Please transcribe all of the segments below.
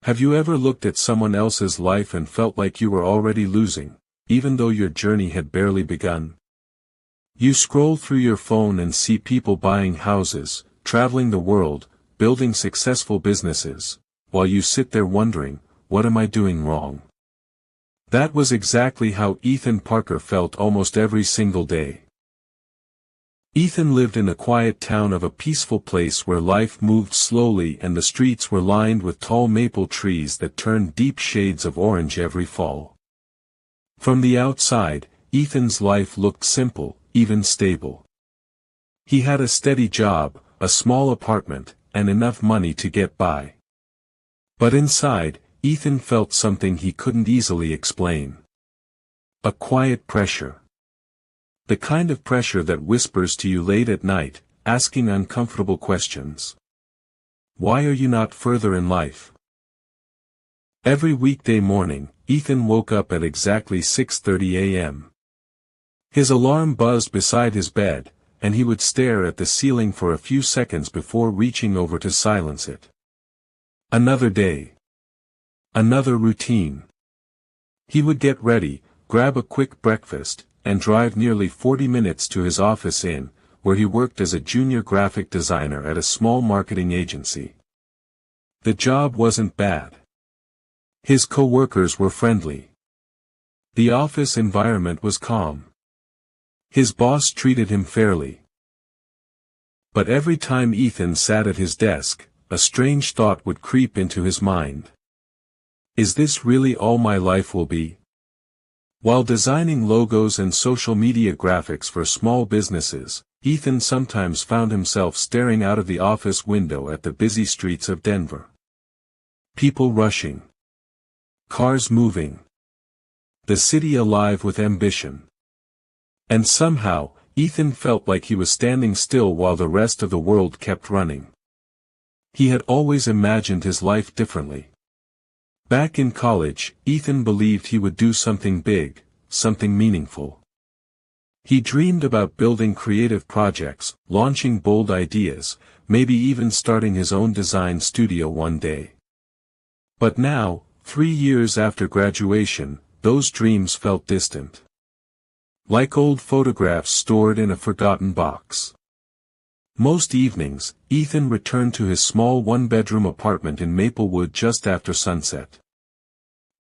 Have you ever looked at someone else's life and felt like you were already losing, even though your journey had barely begun? You scroll through your phone and see people buying houses, traveling the world, building successful businesses, while you sit there wondering, what am I doing wrong? That was exactly how Ethan Parker felt almost every single day. Ethan lived in a quiet town of a peaceful place where life moved slowly and the streets were lined with tall maple trees that turned deep shades of orange every fall. From the outside, Ethan's life looked simple, even stable. He had a steady job, a small apartment, and enough money to get by. But inside, Ethan felt something he couldn't easily explain. A quiet pressure. The kind of pressure that whispers to you late at night, asking uncomfortable questions. Why are you not further in life? Every weekday morning, Ethan woke up at exactly 6:30 a.m. His alarm buzzed beside his bed, and he would stare at the ceiling for a few seconds before reaching over to silence it. Another day. Another routine. He would get ready, grab a quick breakfast, and drive nearly 40 minutes to his office where he worked as a junior graphic designer at a small marketing agency. The job wasn't bad. His co-workers were friendly. The office environment was calm. His boss treated him fairly. But every time Ethan sat at his desk, a strange thought would creep into his mind. Is this really all my life will be? While designing logos and social media graphics for small businesses, Ethan sometimes found himself staring out of the office window at the busy streets of Denver. People rushing. Cars moving. The city alive with ambition. And somehow, Ethan felt like he was standing still while the rest of the world kept running. He had always imagined his life differently. Back in college, Ethan believed he would do something big, something meaningful. He dreamed about building creative projects, launching bold ideas, maybe even starting his own design studio one day. But now, 3 years after graduation, those dreams felt distant. Like old photographs stored in a forgotten box. Most evenings, Ethan returned to his small one-bedroom apartment in Maplewood just after sunset.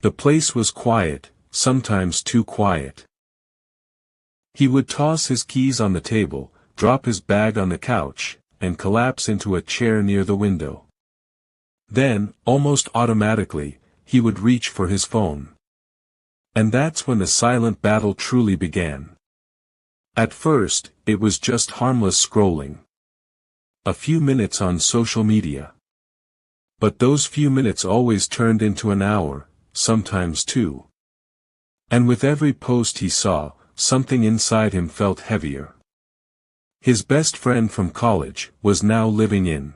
The place was quiet, sometimes too quiet. He would toss his keys on the table, drop his bag on the couch, and collapse into a chair near the window. Then, almost automatically, he would reach for his phone. And that's when the silent battle truly began. At first, it was just harmless scrolling. A few minutes on social media. But those few minutes always turned into an hour, sometimes 2. And with every post he saw, something inside him felt heavier. His best friend from college was now living in.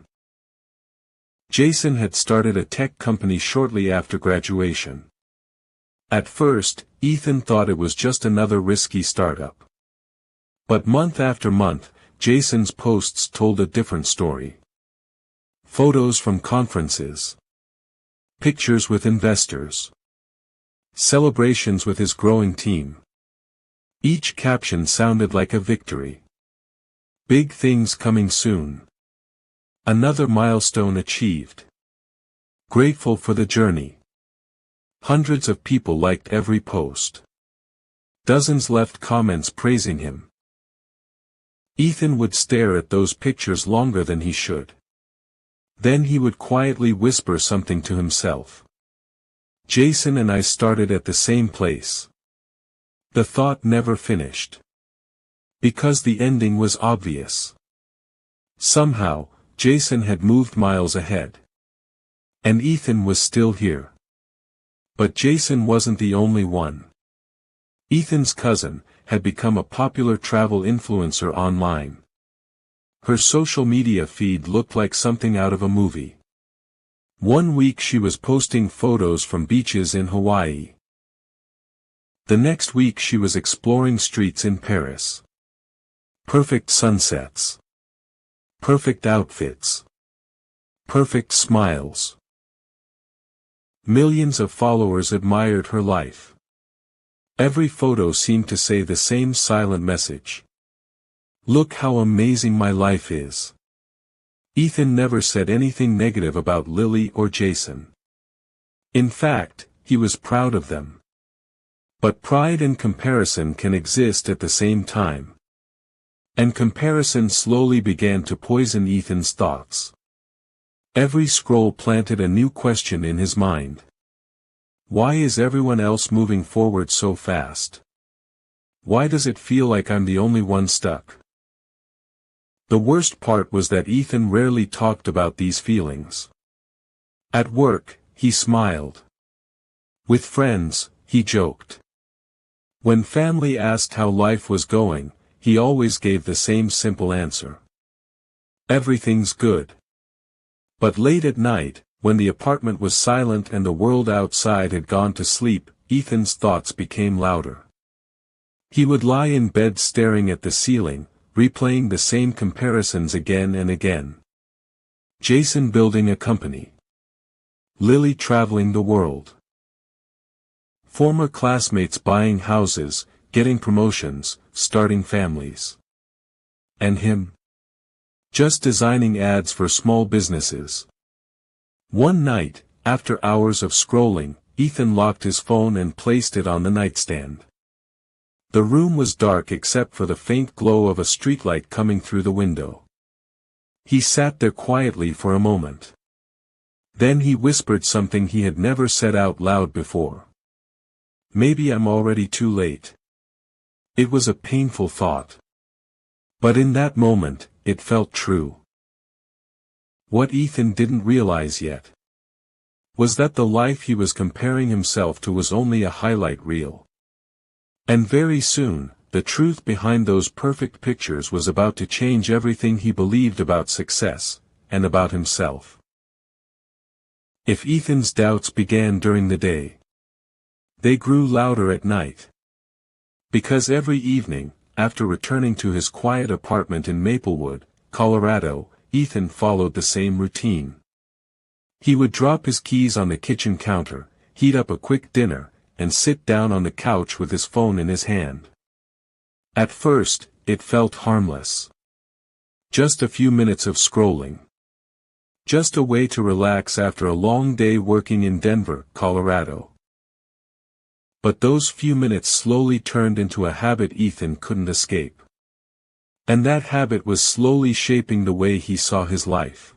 Jason had started a tech company shortly after graduation. At first, Ethan thought it was just another risky startup. But month after month, Jason's posts told a different story. Photos from conferences. Pictures with investors. Celebrations with his growing team. Each caption sounded like a victory. Big things coming soon. Another milestone achieved. Grateful for the journey. Hundreds of people liked every post. Dozens left comments praising him. Ethan would stare at those pictures longer than he should. Then he would quietly whisper something to himself. Jason and I started at the same place. The thought never finished. Because the ending was obvious. Somehow, Jason had moved miles ahead. And Ethan was still here. But Jason wasn't the only one. Ethan's cousin had become a popular travel influencer online. Her social media feed looked like something out of a movie. One week she was posting photos from beaches in Hawaii. The next week she was exploring streets in Paris. Perfect sunsets. Perfect outfits. Perfect smiles. Millions of followers admired her life. Every photo seemed to say the same silent message. Look how amazing my life is. Ethan never said anything negative about Lily or Jason. In fact, he was proud of them. But pride and comparison can exist at the same time. And comparison slowly began to poison Ethan's thoughts. Every scroll planted a new question in his mind. Why is everyone else moving forward so fast? Why does it feel like I'm the only one stuck? The worst part was that Ethan rarely talked about these feelings. At work, he smiled. With friends, he joked. When family asked how life was going, he always gave the same simple answer. Everything's good. But late at night, when the apartment was silent and the world outside had gone to sleep, Ethan's thoughts became louder. He would lie in bed staring at the ceiling, replaying the same comparisons again and again. Jason building a company. Lily traveling the world. Former classmates buying houses, getting promotions, starting families. And him? Just designing ads for small businesses. One night, after hours of scrolling, Ethan locked his phone and placed it on the nightstand. The room was dark except for the faint glow of a streetlight coming through the window. He sat there quietly for a moment. Then he whispered something he had never said out loud before. Maybe I'm already too late. It was a painful thought. But in that moment, it felt true. What Ethan didn't realize yet was that the life he was comparing himself to was only a highlight reel. And very soon, the truth behind those perfect pictures was about to change everything he believed about success, and about himself. If Ethan's doubts began during the day, they grew louder at night. Because every evening, after returning to his quiet apartment in Maplewood, Colorado, Ethan followed the same routine. He would drop his keys on the kitchen counter, heat up a quick dinner, and sit down on the couch with his phone in his hand. At first, it felt harmless. Just a few minutes of scrolling. Just a way to relax after a long day working in Denver, Colorado. But those few minutes slowly turned into a habit Ethan couldn't escape. And that habit was slowly shaping the way he saw his life.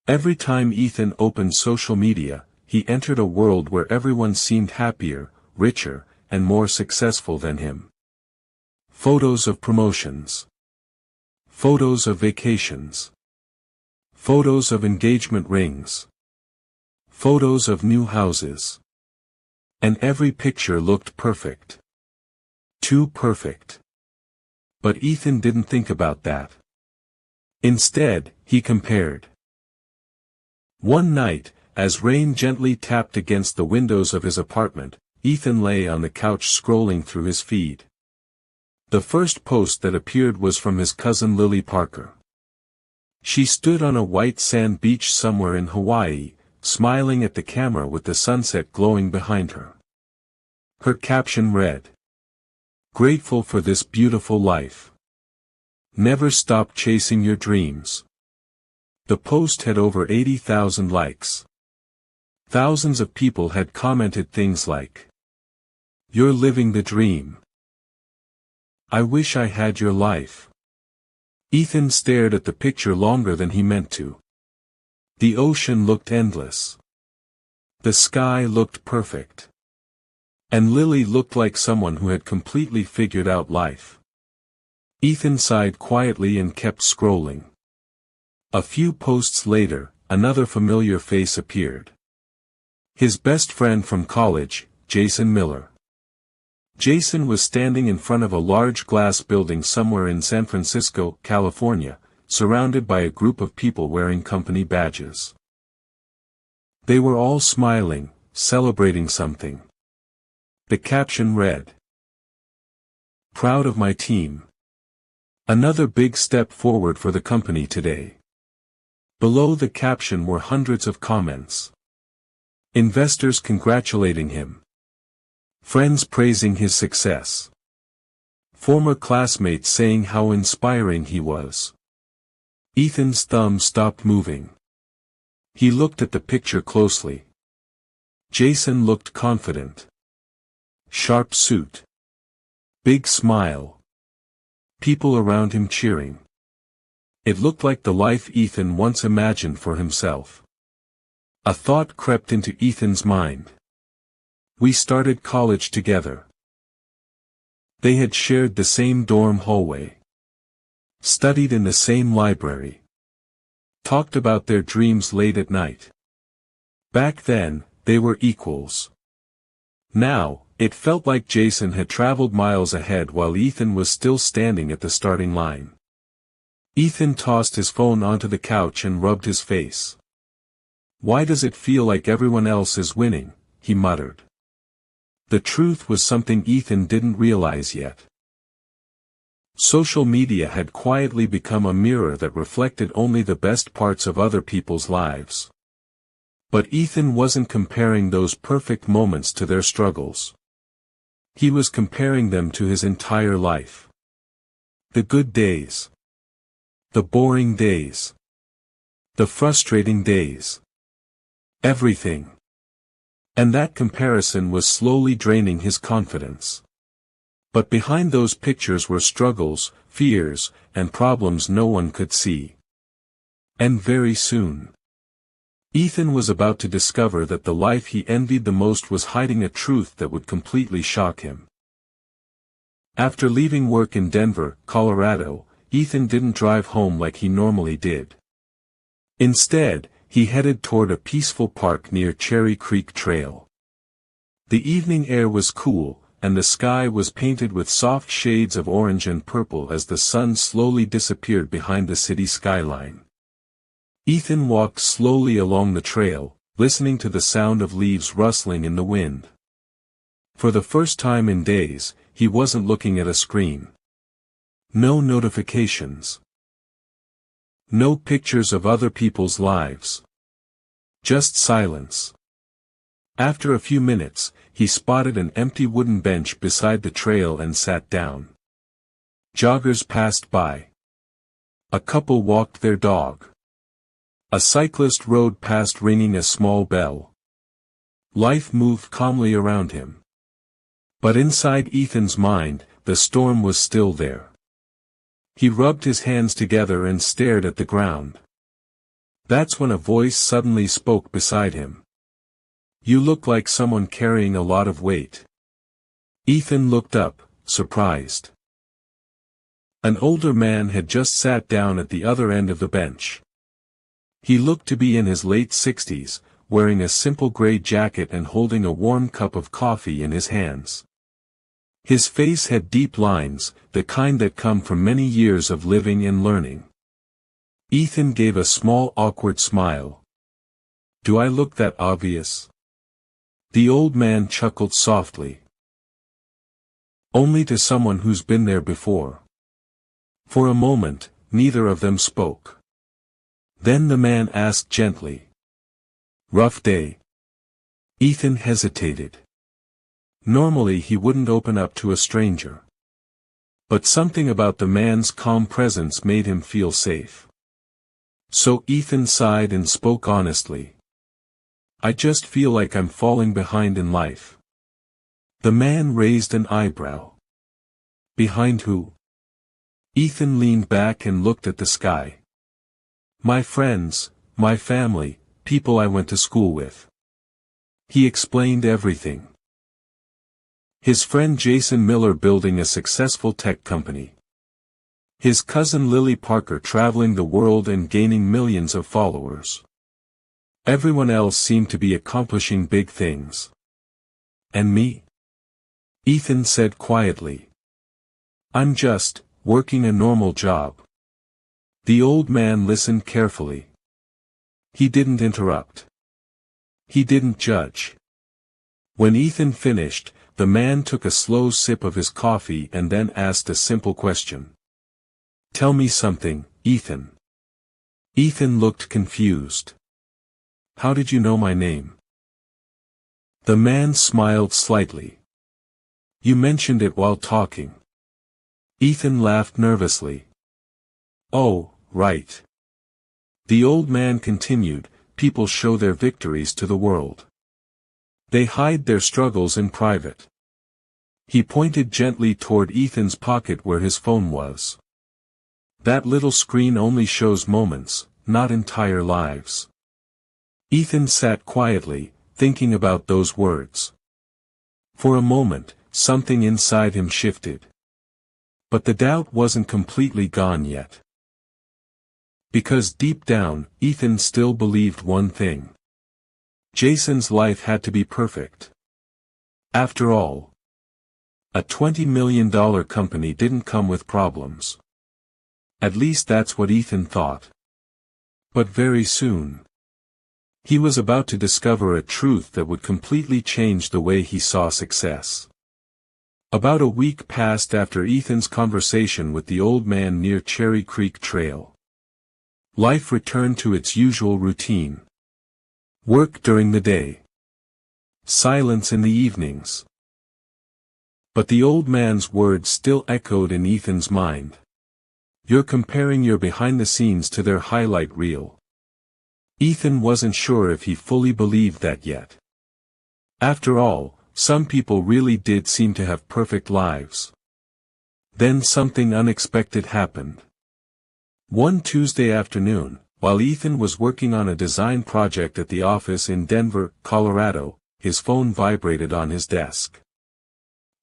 Every time Ethan opened social media, he entered a world where everyone seemed happier, richer, and more successful than him. Photos of promotions. Photos of vacations. Photos of engagement rings. Photos of new houses. And every picture looked perfect. Too perfect. But Ethan didn't think about that. Instead, he compared. One night, as rain gently tapped against the windows of his apartment, Ethan lay on the couch scrolling through his feed. The first post that appeared was from his cousin Lily Parker. She stood on a white sand beach somewhere in Hawaii, smiling at the camera with the sunset glowing behind her. Her caption read, "Grateful for this beautiful life. Never stop chasing your dreams." The post had over 80,000 likes. Thousands of people had commented things like, "You're living the dream. I wish I had your life." Ethan stared at the picture longer than he meant to. The ocean looked endless. The sky looked perfect. And Lily looked like someone who had completely figured out life. Ethan sighed quietly and kept scrolling. A few posts later, another familiar face appeared. His best friend from college, Jason Miller. Jason was standing in front of a large glass building somewhere in San Francisco, California, surrounded by a group of people wearing company badges. They were all smiling, celebrating something. The caption read, "Proud of my team. Another big step forward for the company today." Below the caption were hundreds of comments. Investors congratulating him. Friends praising his success. Former classmates saying how inspiring he was. Ethan's thumb stopped moving. He looked at the picture closely. Jason looked confident. Sharp suit. Big smile. People around him cheering. It looked like the life Ethan once imagined for himself. A thought crept into Ethan's mind. We started college together. They had shared the same dorm hallway. Studied in the same library. Talked about their dreams late at night. Back then, they were equals. Now, it felt like Jason had traveled miles ahead while Ethan was still standing at the starting line. Ethan tossed his phone onto the couch and rubbed his face. Why does it feel like everyone else is winning? He muttered. The truth was something Ethan didn't realize yet. Social media had quietly become a mirror that reflected only the best parts of other people's lives. But Ethan wasn't comparing those perfect moments to their struggles. He was comparing them to his entire life. The good days. The boring days. The frustrating days. Everything. And that comparison was slowly draining his confidence. But behind those pictures were struggles, fears, and problems no one could see. And very soon, Ethan was about to discover that the life he envied the most was hiding a truth that would completely shock him. After leaving work in Denver, Colorado, Ethan didn't drive home like he normally did. Instead, he headed toward a peaceful park near Cherry Creek Trail. The evening air was cool, and the sky was painted with soft shades of orange and purple as the sun slowly disappeared behind the city skyline. Ethan walked slowly along the trail, listening to the sound of leaves rustling in the wind. For the first time in days, he wasn't looking at a screen. No notifications. No pictures of other people's lives. Just silence. After a few minutes, he spotted an empty wooden bench beside the trail and sat down. Joggers passed by. A couple walked their dog. A cyclist rode past ringing a small bell. Life moved calmly around him. But inside Ethan's mind, the storm was still there. He rubbed his hands together and stared at the ground. That's when a voice suddenly spoke beside him. You look like someone carrying a lot of weight. Ethan looked up, surprised. An older man had just sat down at the other end of the bench. He looked to be in his late 60s, wearing a simple gray jacket and holding a warm cup of coffee in his hands. His face had deep lines, the kind that come from many years of living and learning. Ethan gave a small awkward smile. Do I look that obvious? The old man chuckled softly. Only to someone who's been there before. For a moment, neither of them spoke. Then the man asked gently. Rough day? Ethan hesitated. Normally he wouldn't open up to a stranger. But something about the man's calm presence made him feel safe. So Ethan sighed and spoke honestly. I just feel like I'm falling behind in life. The man raised an eyebrow. Behind who? Ethan leaned back and looked at the sky. My friends, my family, people I went to school with. He explained everything. His friend Jason Miller building a successful tech company. His cousin Lily Parker traveling the world and gaining millions of followers. Everyone else seemed to be accomplishing big things. And me? Ethan said quietly. I'm just working a normal job. The old man listened carefully. He didn't interrupt. He didn't judge. When Ethan finished, the man took a slow sip of his coffee and then asked a simple question. Tell me something, Ethan. Ethan looked confused. How did you know my name? The man smiled slightly. You mentioned it while talking. Ethan laughed nervously. Oh, right. The old man continued, people show their victories to the world. They hide their struggles in private. He pointed gently toward Ethan's pocket where his phone was. That little screen only shows moments, not entire lives. Ethan sat quietly, thinking about those words. For a moment, something inside him shifted. But the doubt wasn't completely gone yet. Because deep down, Ethan still believed one thing. Jason's life had to be perfect. After all, a $20 million company didn't come with problems. At least that's what Ethan thought. But very soon, he was about to discover a truth that would completely change the way he saw success. About a week passed after Ethan's conversation with the old man near Cherry Creek Trail. Life returned to its usual routine. Work during the day. Silence in the evenings. But the old man's words still echoed in Ethan's mind. You're comparing your behind the scenes to their highlight reel. Ethan wasn't sure if he fully believed that yet. After all, some people really did seem to have perfect lives. Then something unexpected happened. One Tuesday afternoon, while Ethan was working on a design project at the office in Denver, Colorado, his phone vibrated on his desk.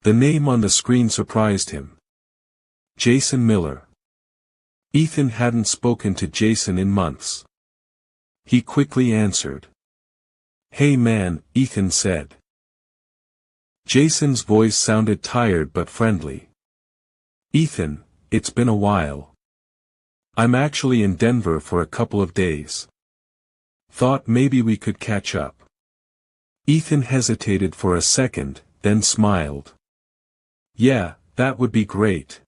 The name on the screen surprised him. Jason Miller. Ethan hadn't spoken to Jason in months. He quickly answered. Hey man, Ethan said. Jason's voice sounded tired but friendly. Ethan, it's been a while. I'm actually in Denver for a couple of days. Thought maybe we could catch up. Ethan hesitated for a second, then smiled. Yeah, that would be great.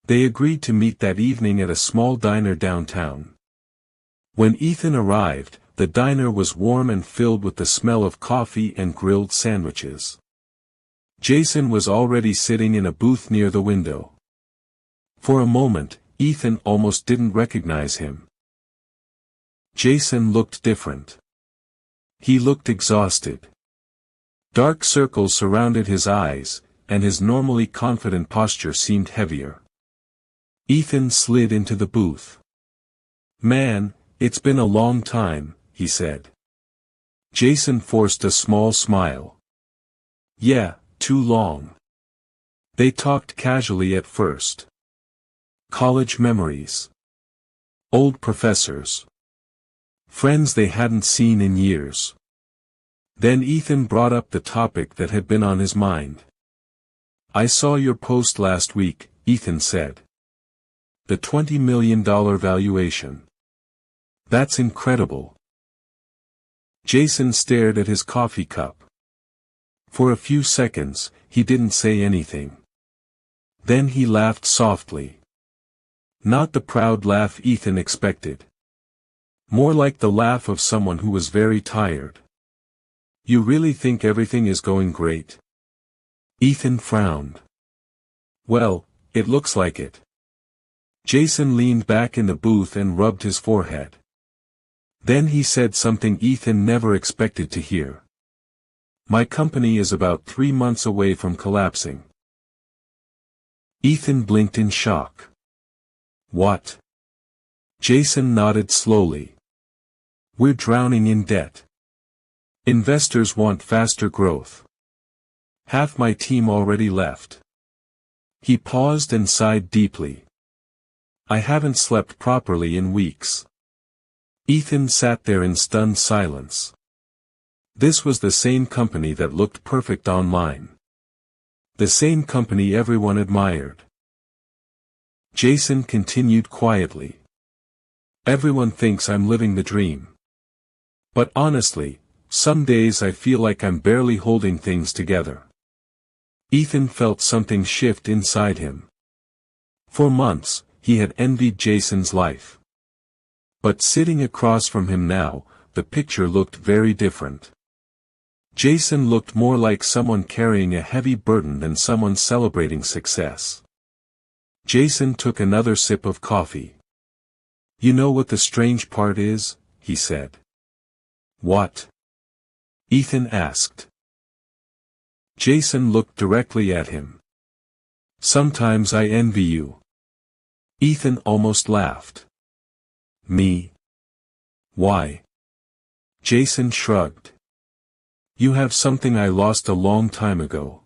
They agreed to meet that evening at a small diner downtown. When Ethan arrived, the diner was warm and filled with the smell of coffee and grilled sandwiches. Jason was already sitting in a booth near the window. For a moment, Ethan almost didn't recognize him. Jason looked different. He looked exhausted. Dark circles surrounded his eyes, and his normally confident posture seemed heavier. Ethan slid into the booth. Man, it's been a long time, he said. Jason forced a small smile. Yeah, too long. They talked casually at first. College memories. Old professors. Friends they hadn't seen in years. Then Ethan brought up the topic that had been on his mind. I saw your post last week, Ethan said. The $20 million valuation. That's incredible. Jason stared at his coffee cup. For a few seconds, he didn't say anything. Then he laughed softly. Not the proud laugh Ethan expected. More like the laugh of someone who was very tired. You really think everything is going great? Ethan frowned. Well, it looks like it. Jason leaned back in the booth and rubbed his forehead. Then he said something Ethan never expected to hear. My company is about 3 months away from collapsing. Ethan blinked in shock. What? Jason nodded slowly. We're drowning in debt. Investors want faster growth. Half my team already left. He paused and sighed deeply. I haven't slept properly in weeks. Ethan sat there in stunned silence. This was the same company that looked perfect online. The same company everyone admired. Jason continued quietly. Everyone thinks I'm living the dream. But honestly, some days I feel like I'm barely holding things together. Ethan felt something shift inside him. For months, he had envied Jason's life. But sitting across from him now, the picture looked very different. Jason looked more like someone carrying a heavy burden than someone celebrating success. Jason took another sip of coffee. "You know what the strange part is?" he said. "What?" Ethan asked. Jason looked directly at him. "Sometimes I envy you." Ethan almost laughed. "Me? Why?" Jason shrugged. "You have something I lost a long time ago."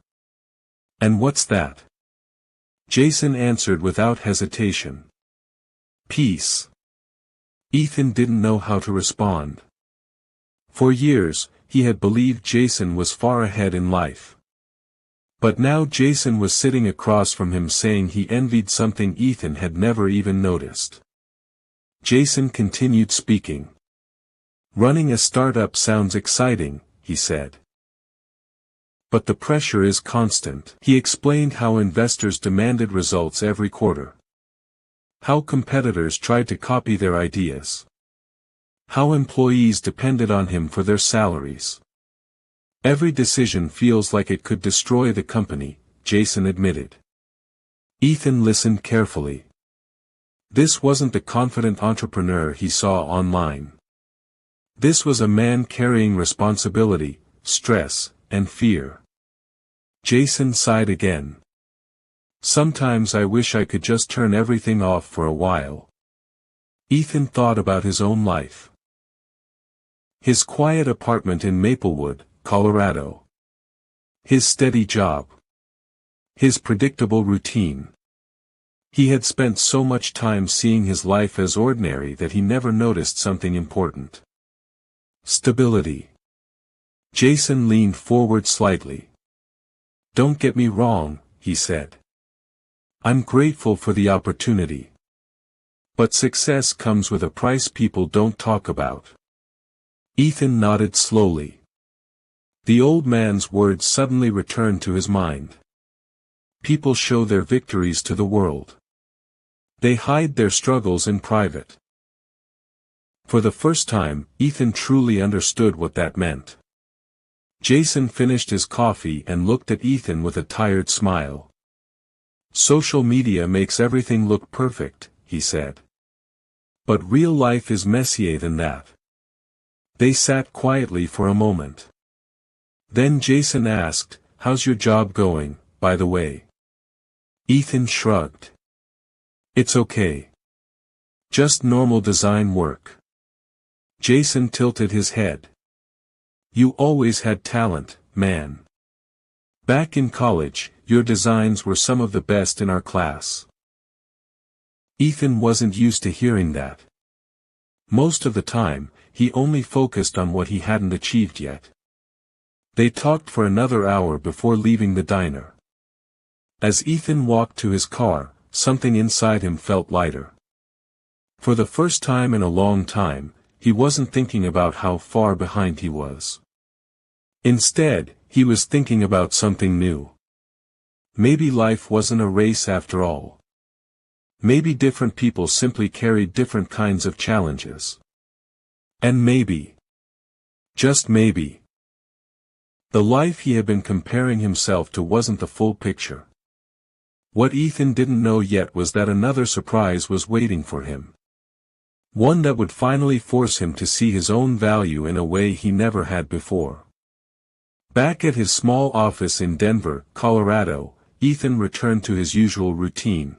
"And what's that?" Jason answered without hesitation. "Peace." Ethan didn't know how to respond. For years, he had believed Jason was far ahead in life. But now Jason was sitting across from him saying he envied something Ethan had never even noticed. Jason continued speaking. "Running a startup sounds exciting," he said. "But the pressure is constant." He explained how investors demanded results every quarter. How competitors tried to copy their ideas. How employees depended on him for their salaries. "Every decision feels like it could destroy the company," Jason admitted. Ethan listened carefully. This wasn't the confident entrepreneur he saw online. This was a man carrying responsibility, stress, and fear. Jason sighed again. "Sometimes I wish I could just turn everything off for a while." Ethan thought about his own life. His quiet apartment in Maplewood, Colorado. His steady job. His predictable routine. He had spent so much time seeing his life as ordinary that he never noticed something important. Stability. Jason leaned forward slightly. "Don't get me wrong," he said. "I'm grateful for the opportunity. But success comes with a price people don't talk about." Ethan nodded slowly. The old man's words suddenly returned to his mind. People show their victories to the world. They hide their struggles in private. For the first time, Ethan truly understood what that meant. Jason finished his coffee and looked at Ethan with a tired smile. "Social media makes everything look perfect," he said. "But real life is messier than that." They sat quietly for a moment. Then Jason asked, "How's your job going, by the way?" Ethan shrugged. "It's okay. Just normal design work." Jason tilted his head. "You always had talent, man. Back in college, your designs were some of the best in our class." Ethan wasn't used to hearing that. Most of the time, he only focused on what he hadn't achieved yet. They talked for another hour before leaving the diner. As Ethan walked to his car, something inside him felt lighter. For the first time in a long time, he wasn't thinking about how far behind he was. Instead, he was thinking about something new. Maybe life wasn't a race after all. Maybe different people simply carried different kinds of challenges. And maybe, just maybe, the life he had been comparing himself to wasn't the full picture. What Ethan didn't know yet was that another surprise was waiting for him. One that would finally force him to see his own value in a way he never had before. Back at his small office in Denver, Colorado, Ethan returned to his usual routine.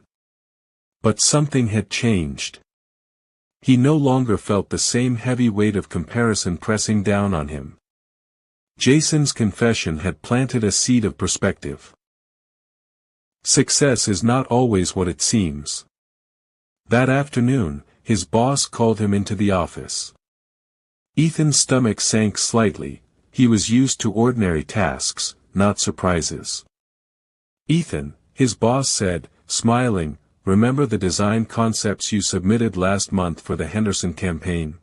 But something had changed. He no longer felt the same heavy weight of comparison pressing down on him. Jason's confession had planted a seed of perspective. Success is not always what it seems. That afternoon, his boss called him into the office. Ethan's stomach sank slightly. He was used to ordinary tasks, not surprises. "Ethan," his boss said, smiling, "remember the design concepts you submitted last month for the Henderson campaign?"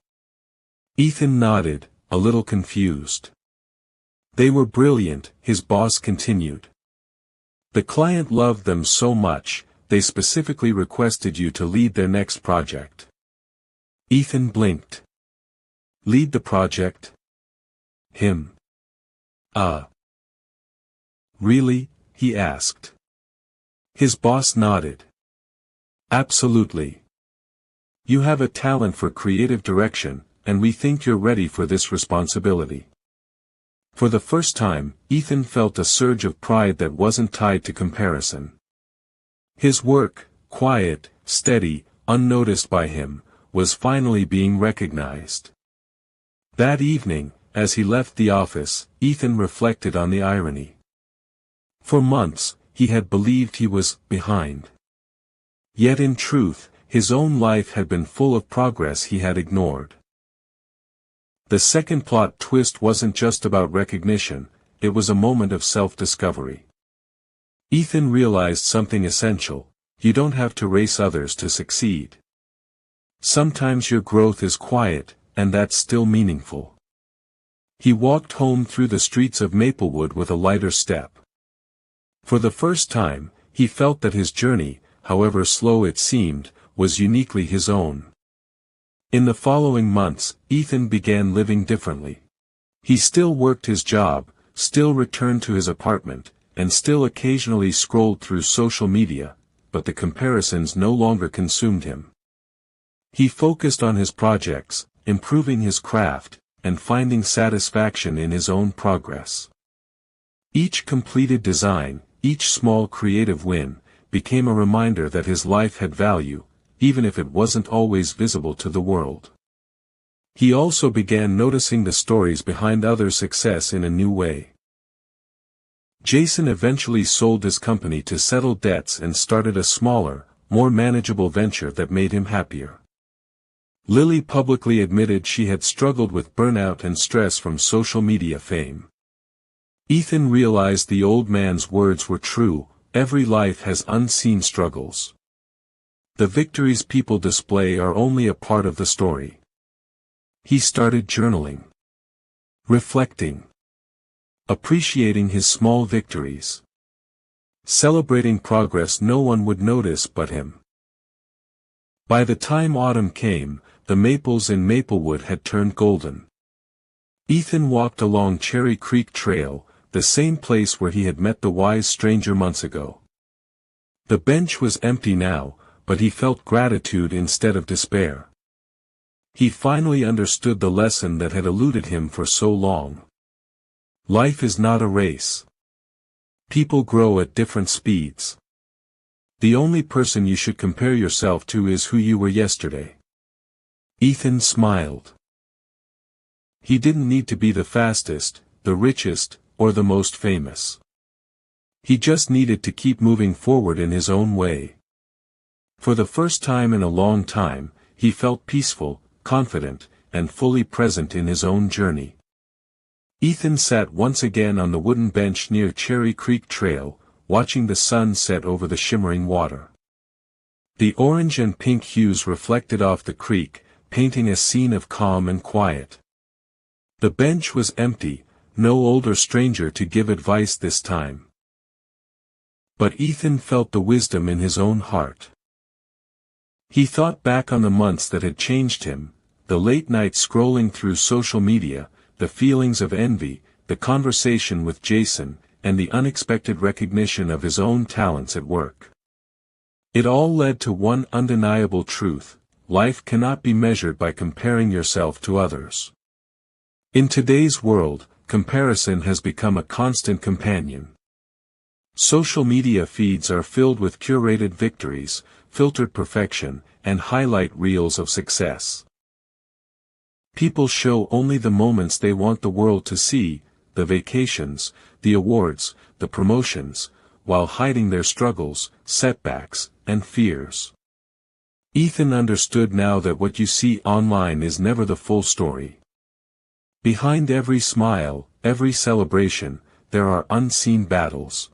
Ethan nodded, a little confused. "They were brilliant," his boss continued. "The client loved them so much, they specifically requested you to lead their next project." Ethan blinked. "Lead the project?" "Him." Really?" he asked. His boss nodded. "Absolutely. You have a talent for creative direction, and we think you're ready for this responsibility." For the first time, Ethan felt a surge of pride that wasn't tied to comparison. His work, quiet, steady, unnoticed by him, was finally being recognized. That evening, as he left the office, Ethan reflected on the irony. For months, he had believed he was behind. Yet in truth, his own life had been full of progress he had ignored. The second plot twist wasn't just about recognition, it was a moment of self-discovery. Ethan realized something essential: you don't have to race others to succeed. Sometimes your growth is quiet, and that's still meaningful. He walked home through the streets of Maplewood with a lighter step. For the first time, he felt that his journey, however slow it seemed, was uniquely his own. In the following months, Ethan began living differently. He still worked his job, still returned to his apartment, and still occasionally scrolled through social media, but the comparisons no longer consumed him. He focused on his projects, improving his craft, and finding satisfaction in his own progress. Each completed design, each small creative win, became a reminder that his life had value, even if it wasn't always visible to the world. He also began noticing the stories behind others' success in a new way. Jason eventually sold his company to settle debts and started a smaller, more manageable venture that made him happier. Lily publicly admitted she had struggled with burnout and stress from social media fame. Ethan realized the old man's words were true: every life has unseen struggles. The victories people display are only a part of the story. He started journaling, reflecting, appreciating his small victories, celebrating progress no one would notice but him. By the time autumn came, the maples in Maplewood had turned golden. Ethan walked along Cherry Creek Trail, the same place where he had met the wise stranger months ago. The bench was empty now, but he felt gratitude instead of despair. He finally understood the lesson that had eluded him for so long. Life is not a race. People grow at different speeds. The only person you should compare yourself to is who you were yesterday. Ethan smiled. He didn't need to be the fastest, the richest, or the most famous. He just needed to keep moving forward in his own way. For the first time in a long time, he felt peaceful, confident, and fully present in his own journey. Ethan sat once again on the wooden bench near Cherry Creek Trail, watching the sun set over the shimmering water. The orange and pink hues reflected off the creek, painting a scene of calm and quiet. The bench was empty, no older stranger to give advice this time. But Ethan felt the wisdom in his own heart. He thought back on the months that had changed him, the late nights scrolling through social media, the feelings of envy, the conversation with Jason, and the unexpected recognition of his own talents at work. It all led to one undeniable truth: life cannot be measured by comparing yourself to others. In today's world, comparison has become a constant companion. Social media feeds are filled with curated victories, filtered perfection, and highlight reels of success. People show only the moments they want the world to see, the vacations, the awards, the promotions, while hiding their struggles, setbacks, and fears. Ethan understood now that what you see online is never the full story. Behind every smile, every celebration, there are unseen battles.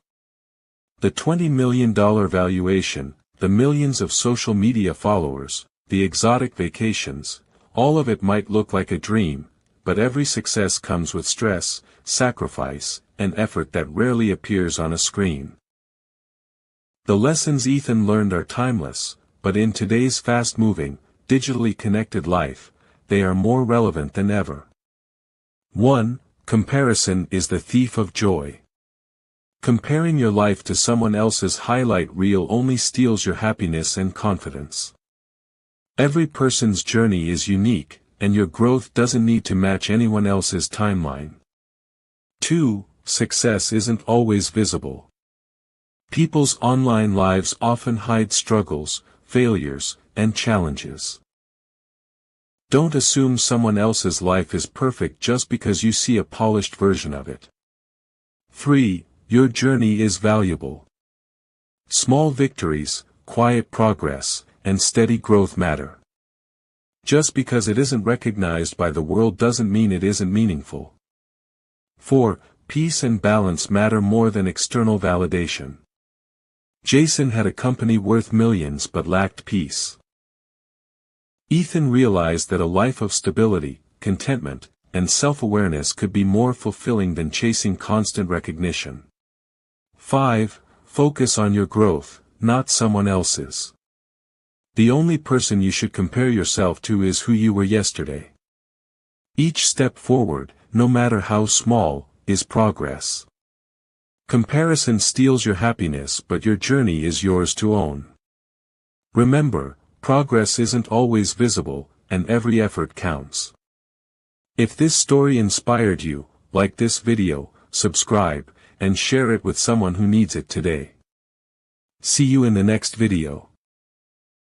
The $20 million valuation, the millions of social media followers, the exotic vacations, all of it might look like a dream, but every success comes with stress, sacrifice, and effort that rarely appears on a screen. The lessons Ethan learned are timeless, but in today's fast-moving, digitally connected life, they are more relevant than ever. 1. Comparison is the thief of joy. Comparing your life to someone else's highlight reel only steals your happiness and confidence. Every person's journey is unique, and your growth doesn't need to match anyone else's timeline. 2. Success isn't always visible. People's online lives often hide struggles, failures, and challenges. Don't assume someone else's life is perfect just because you see a polished version of it. 3. Your journey is valuable. Small victories, quiet progress, and steady growth matter. Just because it isn't recognized by the world doesn't mean it isn't meaningful. 4. Peace and balance matter more than external validation. Jason had a company worth millions but lacked peace. Ethan realized that a life of stability, contentment, and self-awareness could be more fulfilling than chasing constant recognition. 5. Focus on your growth, not someone else's. The only person you should compare yourself to is who you were yesterday. Each step forward, no matter how small, is progress. Comparison steals your happiness, but your journey is yours to own. Remember, progress isn't always visible, and every effort counts. If this story inspired you, like this video, subscribe, and share it with someone who needs it today. See you in the next video.